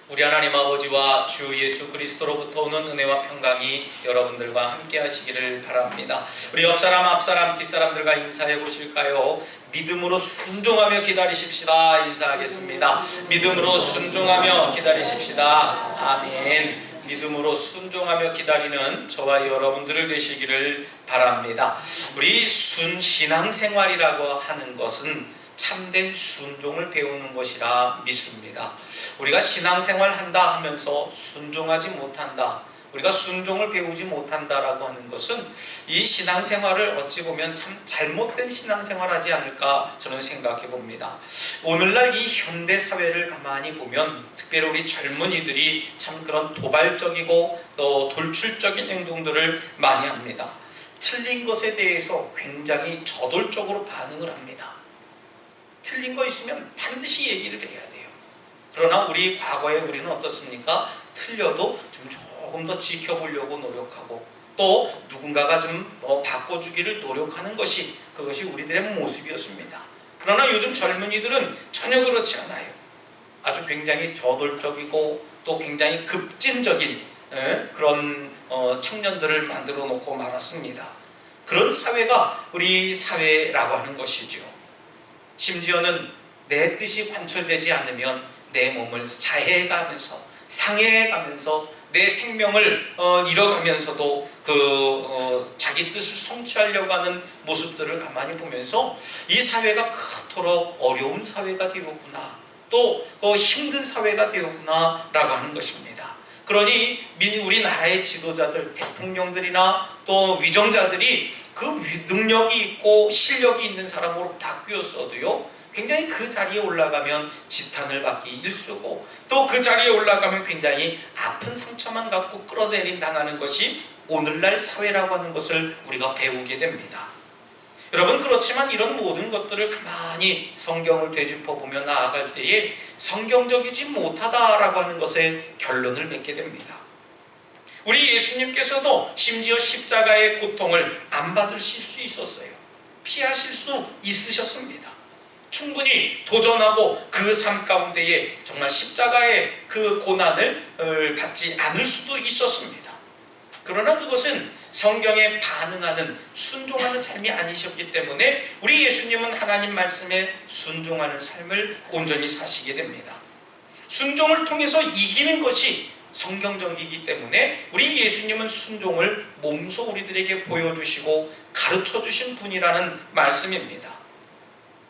우리 하나님 아버지와 주 예수 그리스도로부터 오는 은혜와 평강이 여러분들과 함께 하시기를 바랍니다. 우리 옆사람, 앞사람, 뒷사람들과 인사해 보실까요? 믿음으로 순종하며 기다리십시다. 인사하겠습니다. 믿음으로 순종하며 기다리십시다. 아멘. 믿음으로 순종하며 기다리는 저와 여러분들을 되시기를 바랍니다. 우리 신앙생활이라고 하는 것은 참된 순종을 배우는 것이라 믿습니다. 우리가 신앙생활 한다 하면서 순종하지 못한다, 우리가 순종을 배우지 못한다라고 하는 것은 이 신앙생활을 어찌 보면 참 잘못된 신앙생활하지 않을까 저는 생각해 봅니다. 오늘날 이 현대사회를 가만히 보면 특별히 우리 젊은이들이 참 그런 도발적이고 또 돌출적인 행동들을 많이 합니다. 틀린 것에 대해서 굉장히 저돌적으로 반응을 합니다. 틀린 거 있으면 반드시 얘기를 해야 돼요. 그러나 우리 과거에 우리는 어떻습니까? 틀려도 좀 조금 더 지켜보려고 노력하고 또 누군가가 좀 바꿔주기를 노력하는 것이 그것이 우리들의 모습이었습니다. 그러나 요즘 젊은이들은 전혀 그렇지 않아요. 아주 굉장히 저돌적이고 또 굉장히 급진적인 그런 청년들을 만들어 놓고 말았습니다. 그런 사회가 우리 사회라고 하는 것이죠. 심지어는 내 뜻이 관철되지 않으면 내 몸을 자해가면서 상해가면서 내 생명을 잃어가면서도 자기 뜻을 성취하려고 하는 모습들을 가만히 보면서 이 사회가 그토록 어려운 사회가 되었구나, 또 힘든 사회가 되었구나 라고 하는 것입니다. 그러니 우리나라의 지도자들, 대통령들이나 또 위정자들이 그 능력이 있고 실력이 있는 사람으로 바뀌었어도요, 굉장히 그 자리에 올라가면 지탄을 받기 일쑤고 또 그 자리에 올라가면 굉장히 아픈 상처만 갖고 끌어내림 당하는 것이 오늘날 사회라고 하는 것을 우리가 배우게 됩니다. 여러분, 그렇지만 이런 모든 것들을 가만히 성경을 되짚어보며 나아갈 때에 성경적이지 못하다라고 하는 것에 결론을 맺게 됩니다. 우리 예수님께서도 심지어 십자가의 고통을 안 받으실 수 있었어요. 피하실 수 있으셨습니다. 충분히 도전하고 그 삶 가운데에 정말 십자가의 그 고난을 받지 않을 수도 있었습니다. 그러나 그것은 성경에 반응하는 순종하는 삶이 아니셨기 때문에 우리 예수님은 하나님 말씀에 순종하는 삶을 온전히 사시게 됩니다. 순종을 통해서 이기는 것이 성경적이기 때문에 우리 예수님은 순종을 몸소 우리들에게 보여주시고 가르쳐주신 분이라는 말씀입니다.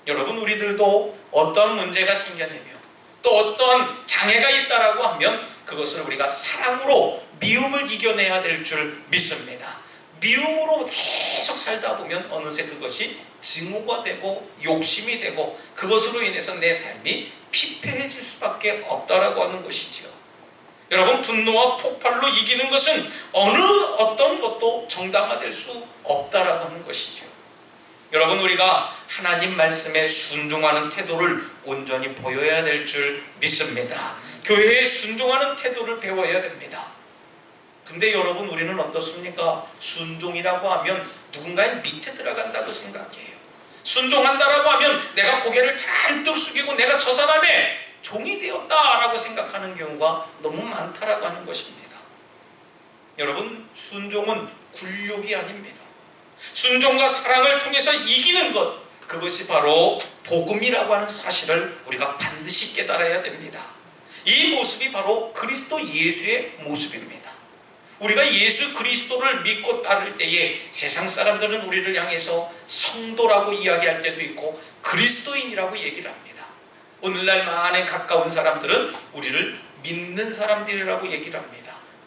여러분, 우리들도 어떤 문제가 생겨내며 또 어떤 장애가 있다라고 하면 그것을 우리가 사랑으로 미움을 이겨내야 될 줄 믿습니다. 미움으로 계속 살다 보면 어느새 그것이 증오가 되고 욕심이 되고 그것으로 인해서 내 삶이 피폐해질 수밖에 없다라고 하는 것이죠. 여러분, 분노와 폭발로 이기는 것은 어떤 것도 정당화될 수 없다라고 하는 것이죠. 여러분, 우리가 하나님 말씀에 순종하는 태도를 온전히 보여야 될 줄 믿습니다. 교회에 순종하는 태도를 배워야 됩니다. 근데 여러분, 우리는 어떻습니까? 순종이라고 하면 누군가의 밑에 들어간다고 생각해요. 순종한다라고 하면 내가 고개를 잔뜩 숙이고 내가 저 사람의 종이 되었다라고 생각하는 경우가 너무 많다라고 하는 것입니다. 여러분, 순종은 굴욕이 아닙니다. 순종과 사랑을 통해서 이기는 것, 그것이 바로 복음이라고 하는 사실을 우리가 반드시 깨달아야 됩니다. 이 모습이 바로 그리스도 예수의 모습입니다. 우리가 예수 그리스도를 믿고 따를 때에 세상 사람들은 우리를 향해서 성도라고 이야기할 때도 있고 그리스도인이라고 얘기를 합니다. 오늘날 많은 가까운 사람들은 우리를 믿는 사람들이라고 얘기를 합니다.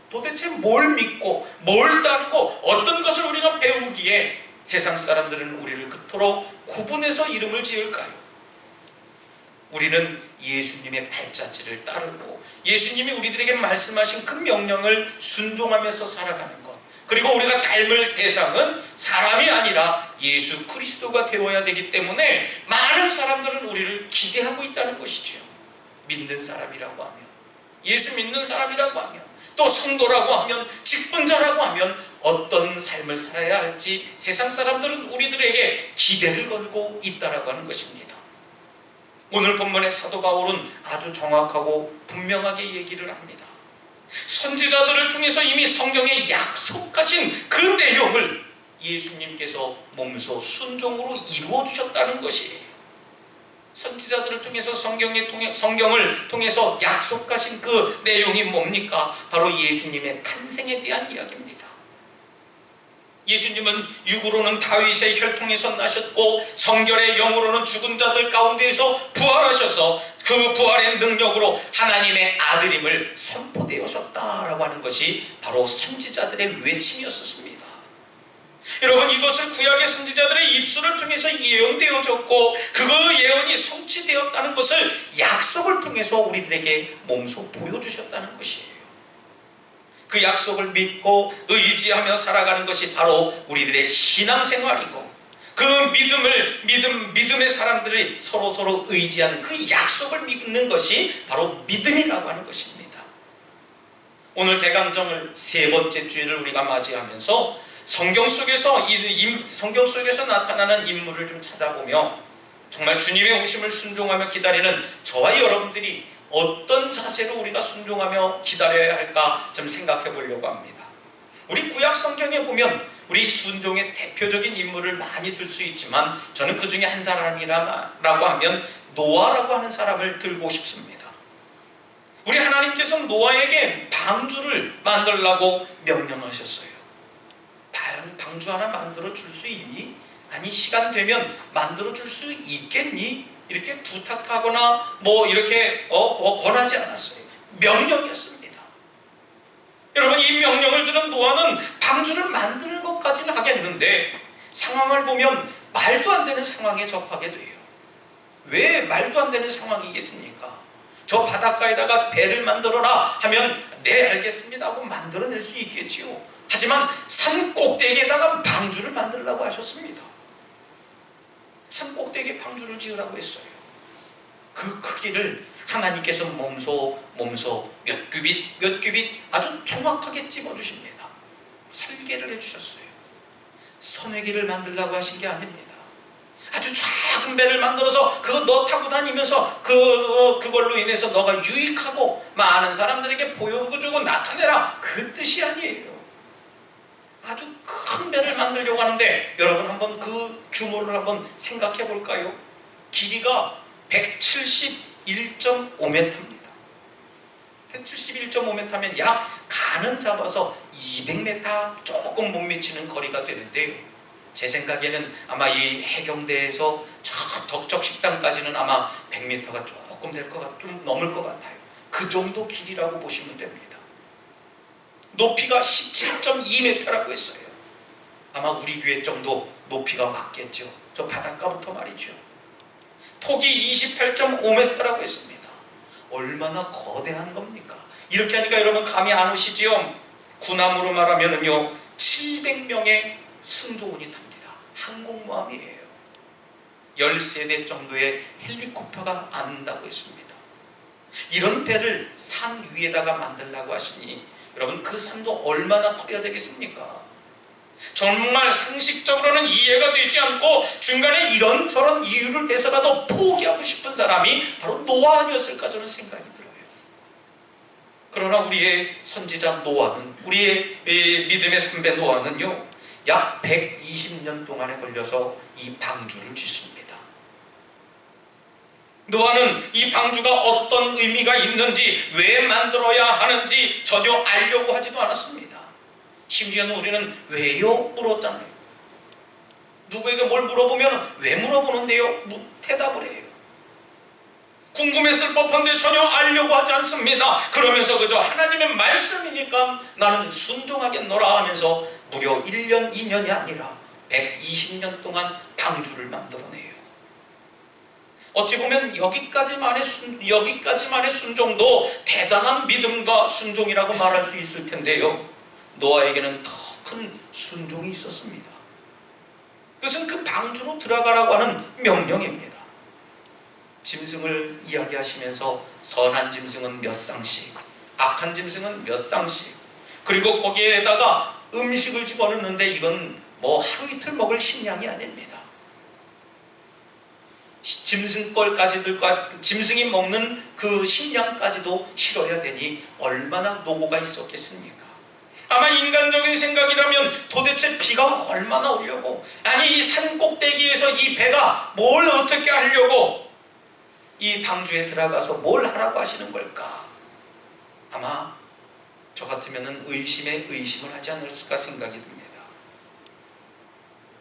도대체 뭘 믿고 뭘 따르고 어떤 것을 우리가 배우기에 세상 사람들은 우리를 그토록 구분해서 이름을 지을까요? 우리는 예수님의 발자취를 따르고 예수님이 우리들에게 말씀하신 그 명령을 순종하면서 살아가는 것, 그리고 우리가 닮을 대상은 사람이 아니라 예수 그리스도가 되어야 되기 때문에 많은 사람들은 우리를 기대하고 있다는 것이죠. 믿는 사람이라고 하면, 예수 믿는 사람이라고 하면, 또 성도라고 하면, 직분자라고 하면 어떤 삶을 살아야 할지 세상 사람들은 우리들에게 기대를 걸고 있다라고 하는 것입니다. 오늘 본문의 사도 바울은 아주 정확하고 분명하게 얘기를 합니다. 선지자들을 통해서 이미 성경에 약속하신 그 내용을 예수님께서 몸소 순종으로 이루어 주셨다는 것이에요. 선지자들을 통해서 성경을 통해서 약속하신 그 내용이 뭡니까? 바로 예수님의 탄생에 대한 이야기입니다. 예수님은 육으로는 다윗의 혈통에서 나셨고 성결의 영으로는 죽은 자들 가운데에서 부활하셔서 그 부활의 능력으로 하나님의 아들임을 선포되었었다라고 하는 것이 바로 선지자들의 외침이었습니다. 여러분, 이것을 구약의 선지자들의 입술을 통해서 예언되어졌고 그 예언이 성취되었다는 것을 약속을 통해서 우리들에게 몸소 보여주셨다는 것이에요. 그 약속을 믿고 의지하며 살아가는 것이 바로 우리들의 신앙생활이고, 그 믿음의 사람들이 서로 의지하는 그 약속을 믿는 것이 바로 믿음이라고 하는 것입니다. 오늘 대강정을 세 번째 주일을 우리가 맞이하면서 성경 속에서 나타나는 인물을 좀 찾아보며 정말 주님의 오심을 순종하며 기다리는 저와 여러분들이 어떤 자세로 우리가 순종하며 기다려야 할까 좀 생각해 보려고 합니다. 우리 구약 성경에 보면 우리 순종의 대표적인 인물을 많이 들 수 있지만 저는 그 중에 한 사람이라고 하면 노아라고 하는 사람을 들고 싶습니다. 우리 하나님께서 노아에게 방주를 만들라고 명령하셨어요. 방주 하나 만들어 줄 수 있니? 아니, 시간 되면 만들어 줄 수 있겠니? 이렇게 부탁하거나 이렇게 권하지 않았어요. 명령이었습니다. 여러분, 이 명령을 들은 노아는 방주를 만드는 것까지는 하겠는데 상황을 보면 말도 안 되는 상황에 접하게 돼요. 왜 말도 안 되는 상황이겠습니까? 저 바닷가에다가 배를 만들어라 하면 네, 알겠습니다 하고 만들어낼 수 있겠지요. 하지만 산 꼭대기에다가 방주를 만들라고 하셨습니다. 산 꼭대기에 방주를 지으라고 했어요. 그 크기를 하나님께서 몸소 몇 규빗 아주 정확하게 찝어주십니다. 설계를 해주셨어요. 선회기를 만들라고 하신 게 아닙니다. 아주 작은 배를 만들어서 그거 너 타고 다니면서 그걸로 인해서 너가 유익하고 많은 사람들에게 보여주고 나타내라, 그 뜻이 아니에요. 아주 큰 배를 만들려고 하는데 여러분, 한번 그 규모를 한번 생각해 볼까요? 길이가 171.5m입니다. 171.5m면 약 간은 잡아서 200m 조금 못 미치는 거리가 되는데요. 제 생각에는 아마 이 해경대에서 저 덕적식당까지는 아마 100m가 조금 좀 넘을 것 같아요. 그 정도 길이라고 보시면 됩니다. 높이가 17.2m라고 했어요. 아마 우리 교회 정도 높이가 맞겠죠. 저 바닷가부터 말이죠. 폭이 28.5m라고 했습니다. 얼마나 거대한 겁니까? 이렇게 하니까 여러분 감이 안 오시지요? 구남으로 말하면은요 700명의 승조원이 탑니다. 항공모함이에요. 13대 정도의 헬리콥터가 앉는다고 했습니다. 이런 배를 산 위에다가 만들라고 하시니 여러분, 그 산도 얼마나 커야 되겠습니까? 정말 상식적으로는 이해가 되지 않고 중간에 이런저런 이유를 대서라도 포기하고 싶은 사람이 바로 노아 아니었을까 저는 생각이 들어요. 그러나 우리의 선지자 노아는, 우리의 믿음의 선배 노아는요 약 120년 동안에 걸려서 이 방주를 짓습니다. 노아는 이 방주가 어떤 의미가 있는지, 왜 만들어야 하는지 전혀 알려고 하지도 않았습니다. 심지어는 우리는 왜요? 물었잖아요. 누구에게 뭘 물어보면 왜 물어보는데요? 대답을 해요. 궁금했을 법한데 전혀 알려고 하지 않습니다. 그러면서 그저 하나님의 말씀이니까 나는 순종하겠노라 하면서 무려 1년, 2년이 아니라 120년 동안 방주를 만들어내요. 어찌 보면 여기까지만의 순종도 대단한 믿음과 순종이라고 말할 수 있을 텐데요. 노아에게는 더 큰 순종이 있었습니다. 그것은 그 방주로 들어가라고 하는 명령입니다. 짐승을 이야기하시면서 선한 짐승은 몇 쌍씩, 악한 짐승은 몇 쌍씩, 그리고 거기에다가 음식을 집어넣는데 이건 하루 이틀 먹을 식량이 아닙니다. 짐승이 먹는 그 식량까지도 실어야 되니 얼마나 노고가 있었겠습니까? 아마 인간적인 생각이라면 도대체 비가 얼마나 오려고, 아니 이 산 꼭대기에서 이 배가 뭘 어떻게 하려고 이 방주에 들어가서 뭘 하라고 하시는 걸까? 아마 저 같으면 의심에 의심을 하지 않을까 생각이 듭니다.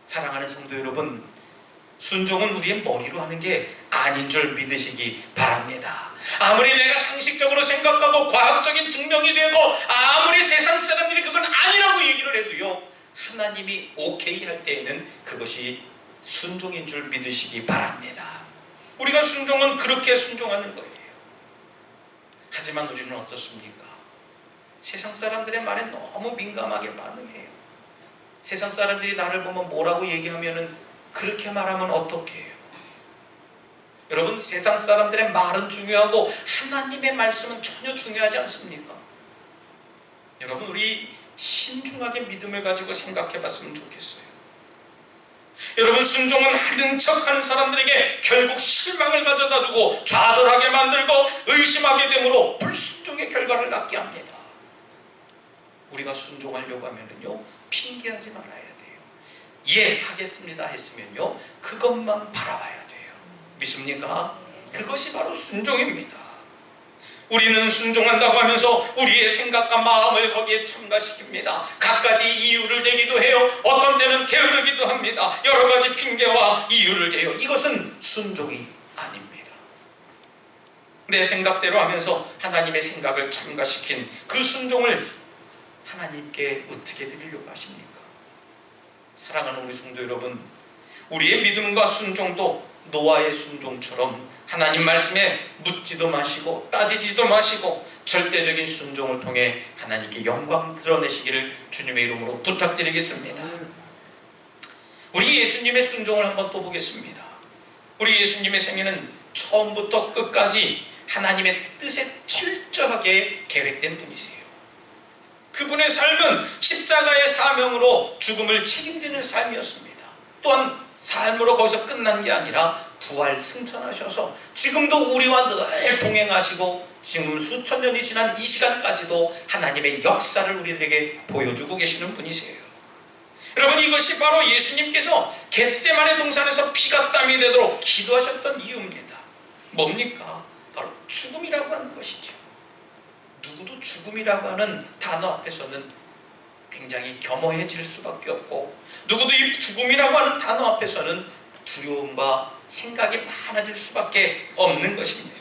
사랑하는 성도 여러분, 순종은 우리의 머리로 하는 게 아닌 줄 믿으시기 바랍니다. 아무리 내가 상식적으로 생각하고 과학적인 증명이 되고 아무리 세상 사람들이 그건 아니라고 얘기를 해도요, 하나님이 오케이 할 때에는 그것이 순종인 줄 믿으시기 바랍니다. 우리가 순종은 그렇게 순종하는 거예요. 하지만 우리는 어떻습니까? 세상 사람들의 말에 너무 민감하게 반응해요. 세상 사람들이 나를 보면 뭐라고 얘기하면은 그렇게 말하면 어떻게 해요? 여러분, 세상 사람들의 말은 중요하고 하나님의 말씀은 전혀 중요하지 않습니까? 여러분, 우리 신중하게 믿음을 가지고 생각해 봤으면 좋겠어요. 여러분, 순종은 하는 척하는 사람들에게 결국 실망을 가져다 주고 좌절하게 만들고 의심하게 되므로 불순종의 결과를 낳게 합니다. 우리가 순종하려고 하면요, 핑계하지 말아야 돼요. 예, 하겠습니다 했으면요, 그것만 바라봐야 돼요. 믿습니까? 그것이 바로 순종입니다. 우리는 순종한다고 하면서 우리의 생각과 마음을 거기에 첨가시킵니다. 갖가지 이유를 대기도 해요. 어떤 때는 게으르기도 합니다. 여러 가지 핑계와 이유를 대요. 이것은 순종이 아닙니다. 내 생각대로 하면서 하나님의 생각을 첨가시킨 그 순종을 하나님께 어떻게 드리려고 하십니까? 사랑하는 우리 성도 여러분, 우리의 믿음과 순종도 노아의 순종처럼 하나님 말씀에 묻지도 마시고 따지지도 마시고 절대적인 순종을 통해 하나님께 영광 드러내시기를 주님의 이름으로 부탁드리겠습니다. 우리 예수님의 순종을 한번 또 보겠습니다. 우리 예수님의 생애는 처음부터 끝까지 하나님의 뜻에 철저하게 계획된 분이세요. 그분의 삶은 십자가의 사명으로 죽음을 책임지는 삶이었습니다. 또한 삶으로 거기서 끝난 게 아니라 부활 승천하셔서 지금도 우리와 늘 동행하시고 지금 수천 년이 지난 이 시간까지도 하나님의 역사를 우리들에게 보여주고 계시는 분이세요. 여러분, 이것이 바로 예수님께서 겟세마네 동산에서 피가 땀이 되도록 기도하셨던 이유입니다. 뭡니까? 바로 죽음이라고 하는 것이죠. 누구도 죽음이라고 하는 단어 앞에서는 굉장히 겸허해질 수밖에 없고, 누구도 이 죽음이라고 하는 단어 앞에서는 두려움과 생각이 많아질 수밖에 없는 것입니다.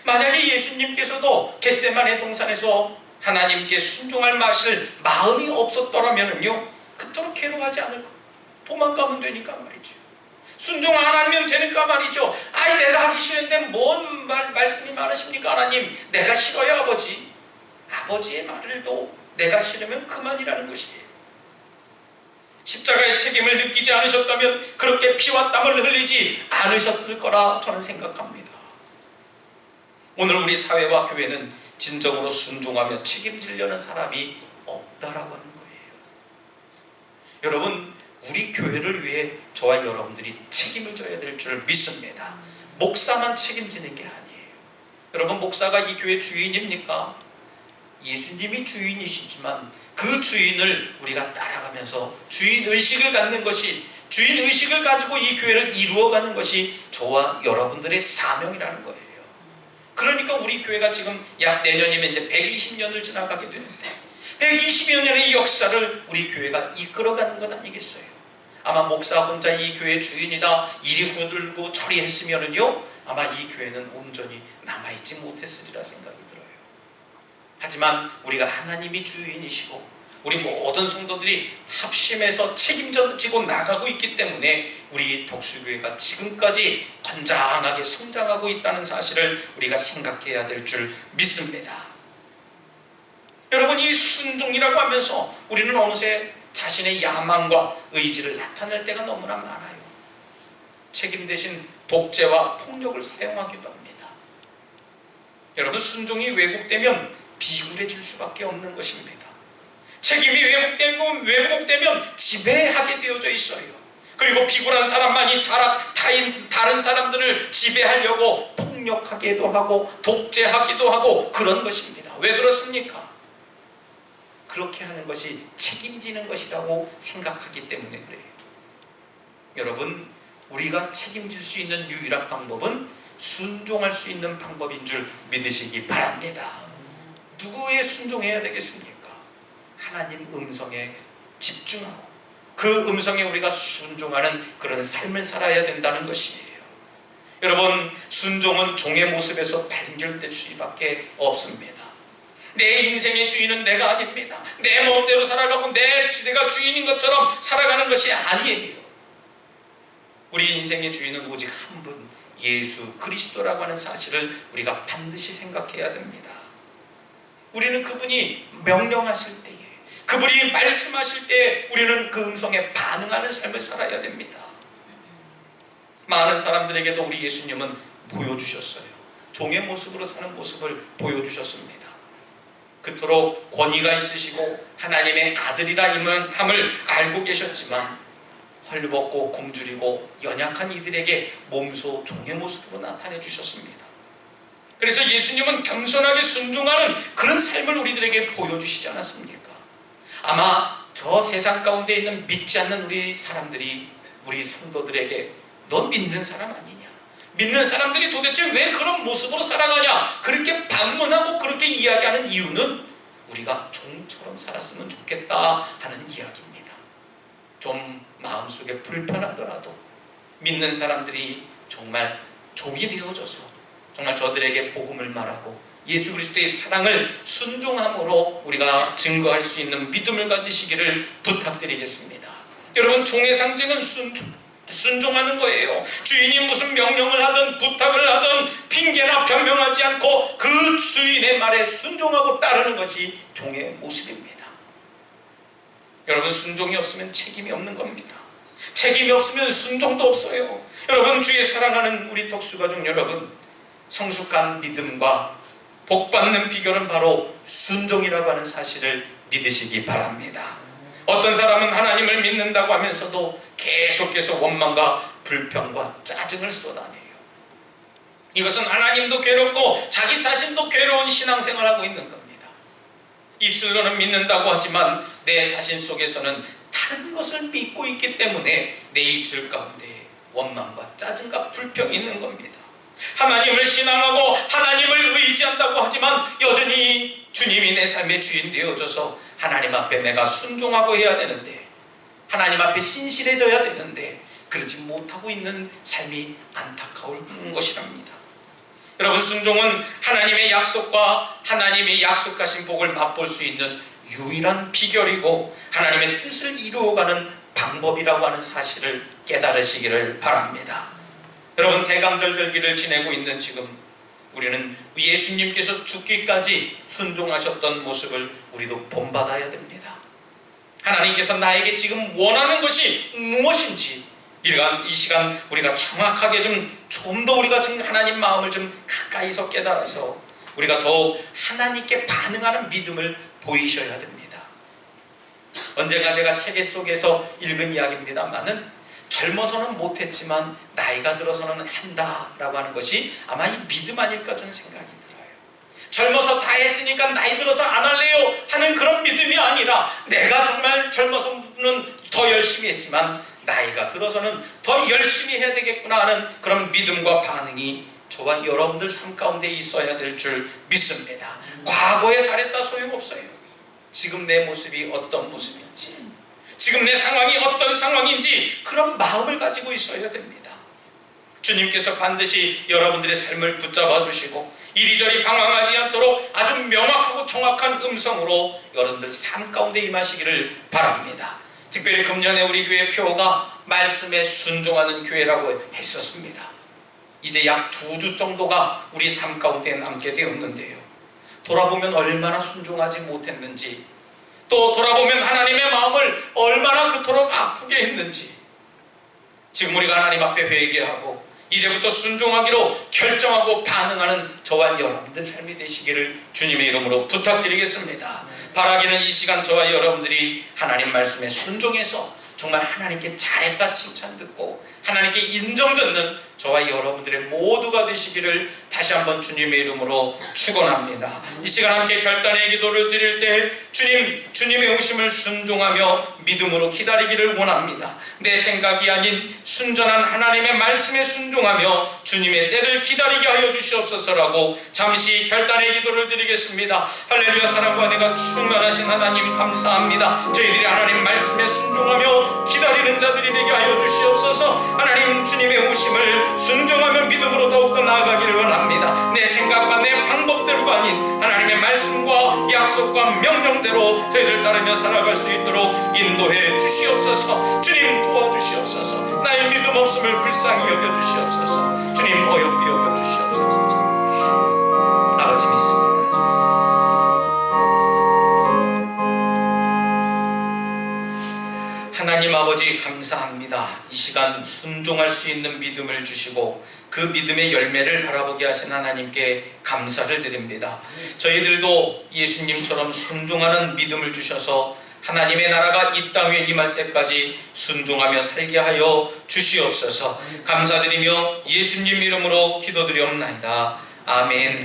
만약에 예수님께서도 겟세마네 동산에서 하나님께 순종할 마음이 없었더라면요, 그토록 괴로워하지 않을 거예요. 도망가면 되니까 말이죠. 순종 안 하면 되니까 말이죠. 아이, 내가 하기 싫은데 뭔 말씀이 많으십니까 하나님? 내가 싫어요 아버지. 아버지의 말을도 내가 싫으면 그만이라는 것이에요. 십자가의 책임을 느끼지 않으셨다면 그렇게 피와 땀을 흘리지 않으셨을 거라 저는 생각합니다. 오늘 우리 사회와 교회는 진정으로 순종하며 책임지려는 사람이 없다라고 하는 거예요. 여러분, 우리 교회를 위해 저와 여러분들이 책임을 져야 될 줄 믿습니다. 목사만 책임지는 게 아니에요. 여러분, 목사가 이 교회 주인입니까? 예수님이 주인이시지만 그 주인을 우리가 따라가면서 주인의식을 갖는 것이, 주인의식을 가지고 이 교회를 이루어가는 것이 저와 여러분들의 사명이라는 거예요. 그러니까 우리 교회가 지금 약 내년이면 이제 120년을 지나가게 되는데 120여 년의 역사를 우리 교회가 이끌어가는 것 아니겠어요? 아마 목사 혼자 이 교회 주인이다 이리 후들고 저리 했으면은요, 아마 이 교회는 온전히 남아있지 못했으리라 생각이 들어요. 하지만 우리가 하나님이 주인이시고 우리 모든 성도들이 합심해서 책임지고 나가고 있기 때문에 우리 독수교회가 지금까지 건장하게 성장하고 있다는 사실을 우리가 생각해야 될 줄 믿습니다. 여러분, 이 순종이라고 하면서 우리는 어느새 자신의 야망과 의지를 나타낼 때가 너무나 많아요. 책임 대신 독재와 폭력을 사용하기도 합니다. 여러분, 순종이 왜곡되면 비굴해질 수밖에 없는 것입니다. 책임이 왜곡되면 지배하게 되어져 있어요. 그리고 비굴한 사람만이 다른 사람들을 지배하려고 폭력하기도 하고 독재하기도 하고 그런 것입니다. 왜 그렇습니까? 그렇게 하는 것이 책임지는 것이라고 생각하기 때문에 그래요. 여러분, 우리가 책임질 수 있는 유일한 방법은 순종할 수 있는 방법인 줄 믿으시기 바랍니다. 누구에 순종해야 되겠습니까? 하나님 음성에 집중하고 그 음성에 우리가 순종하는 그런 삶을 살아야 된다는 것이에요. 여러분, 순종은 종의 모습에서 발견될 수밖에 없습니다. 내 인생의 주인은 내가 아닙니다. 내 멋대로 살아가고 내가 주인인 것처럼 살아가는 것이 아니에요. 우리 인생의 주인은 오직 한 분, 예수 그리스도라고 하는 사실을 우리가 반드시 생각해야 됩니다. 우리는 그분이 명령하실 때에, 그분이 말씀하실 때에 우리는 그 음성에 반응하는 삶을 살아야 됩니다. 많은 사람들에게도 우리 예수님은 보여주셨어요. 종의 모습으로 사는 모습을 보여주셨습니다. 그토록 권위가 있으시고 하나님의 아들이라 함을 알고 계셨지만 헐벗고 굶주리고 연약한 이들에게 몸소 종의 모습으로 나타내 주셨습니다. 그래서 예수님은 겸손하게 순종하는 그런 삶을 우리들에게 보여주시지 않았습니까? 아마 저 세상 가운데 있는 믿지 않는 우리 사람들이 우리 성도들에게 넌 믿는 사람 아니냐? 믿는 사람들이 도대체 왜 그런 모습으로 살아가냐? 그렇게 반문하고 그렇게 이야기하는 이유는 우리가 종처럼 살았으면 좋겠다 하는 이야기입니다. 좀 마음속에 불편하더라도 믿는 사람들이 정말 종이 되어져서 정말 저들에게 복음을 말하고 예수 그리스도의 사랑을 순종함으로 우리가 증거할 수 있는 믿음을 가지시기를 부탁드리겠습니다. 여러분, 종의 상징은 순종하는 거예요. 주인이 무슨 명령을 하든 부탁을 하든 핑계나 변명하지 않고 그 주인의 말에 순종하고 따르는 것이 종의 모습입니다. 여러분, 순종이 없으면 책임이 없는 겁니다. 책임이 없으면 순종도 없어요. 여러분, 주의 사랑하는 우리 독수가족 여러분, 성숙한 믿음과 복받는 비결은 바로 순종이라고 하는 사실을 믿으시기 바랍니다. 어떤 사람은 하나님을 믿는다고 하면서도 계속해서 원망과 불평과 짜증을 쏟아내요. 이것은 하나님도 괴롭고 자기 자신도 괴로운 신앙생활을 하고 있는 겁니다. 입술로는 믿는다고 하지만 내 자신 속에서는 다른 것을 믿고 있기 때문에 내 입술 가운데 원망과 짜증과 불평이 있는 겁니다. 하나님을 신앙하고 하나님을 의지한다고 하지만 여전히 주님이 내 삶의 주인 되어줘서 하나님 앞에 내가 순종하고 해야 되는데, 하나님 앞에 신실해져야 되는데 그러지 못하고 있는 삶이 안타까운 것이랍니다. 여러분, 순종은 하나님의 약속과 하나님이 약속하신 복을 맛볼 수 있는 유일한 비결이고 하나님의 뜻을 이루어가는 방법이라고 하는 사실을 깨달으시기를 바랍니다. 여러분, 대강절절기를 지내고 있는 지금 우리는 예수님께서 죽기까지 순종하셨던 모습을 우리도 본받아야 됩니다. 하나님께서 나에게 지금 원하는 것이 무엇인지 이 시간 우리가 정확하게 좀 더 우리가 지금 하나님 마음을 좀 가까이서 깨달아서 우리가 더욱 하나님께 반응하는 믿음을 보이셔야 됩니다. 언젠가 제가 책 속에서 읽은 이야기입니다만은 젊어서는 못했지만 나이가 들어서는 한다라고 하는 것이 아마 이 믿음 아닐까 저는 생각이 들어요. 젊어서 다 했으니까 나이 들어서 안 할래요 하는 그런 믿음이 아니라 내가 정말 젊어서는 더 열심히 했지만 나이가 들어서는 더 열심히 해야 되겠구나 하는 그런 믿음과 반응이 저와 여러분들 삶 가운데 있어야 될 줄 믿습니다. 과거에 잘했다 소용없어요. 지금 내 모습이 어떤 모습인지, 지금 내 상황이 어떤 상황인지 그런 마음을 가지고 있어야 됩니다. 주님께서 반드시 여러분들의 삶을 붙잡아 주시고 이리저리 방황하지 않도록 아주 명확하고 정확한 음성으로 여러분들 삶 가운데 임하시기를 바랍니다. 특별히 금년에 우리 교회 표가 말씀에 순종하는 교회라고 했었습니다. 이제 약 2주 정도가 우리 삶 가운데 남게 되었는데요. 돌아보면 얼마나 순종하지 못했는지, 또 돌아보면 하나님의 마음을 얼마나 그토록 아프게 했는지, 지금 우리가 하나님 앞에 회개하고 이제부터 순종하기로 결정하고 반응하는 저와 여러분들 삶이 되시기를 주님의 이름으로 부탁드리겠습니다. 바라기는 이 시간 저와 여러분들이 하나님 말씀에 순종해서 정말 하나님께 잘했다 칭찬 듣고 하나님께 인정 듣는 저와 여러분들의 모두가 되시기를 다시 한번 주님의 이름으로 축원합니다. 이 시간 함께 결단의 기도를 드릴 때 주님의 오심을 순종하며 믿음으로 기다리기를 원합니다. 내 생각이 아닌 순전한 하나님의 말씀에 순종하며 주님의 때를 기다리게 하여 주시옵소서라고 잠시 결단의 기도를 드리겠습니다. 할렐루야. 사랑과 은혜가 충만하신 하나님 감사합니다. 저희들이 하나님 말씀에 순종하며 기다리는 자들이 되게 하여 주시옵소서. 하나님 주님의 오심을 순종하며 믿음으로 더욱더 나아가기를 원합니다. 내 생각과 내 방법대로가 아닌 하나님의 말씀과 약속과 명령대로 저희들 따르며 살아갈 수 있도록 인도해 주시옵소서. 주님 도와주시옵소서. 나의 믿음 없음을 불쌍히 여겨주시옵소서. 주님 어여삐 여겨주시옵소서. 아버지 믿습니다. 하나님 아버지 감사합니다. 이 시간 순종할 수 있는 믿음을 주시고 그 믿음의 열매를 바라보게 하신 하나님께 감사를 드립니다. 저희들도 예수님처럼 순종하는 믿음을 주셔서 하나님의 나라가 이 땅 위에 임할 때까지 순종하며 살게 하여 주시옵소서. 감사드리며 예수님 이름으로 기도드리옵나이다. 아멘.